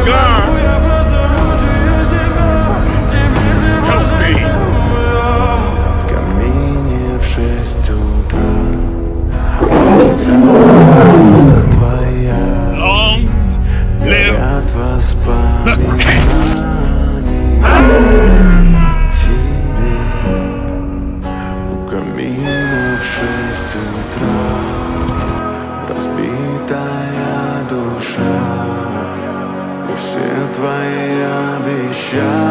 God, help me. В камине в 6 утра твоя Long live клятва the king. воспоминаний тебе. У камина в 6 утра разбитая душа, и все твои обещания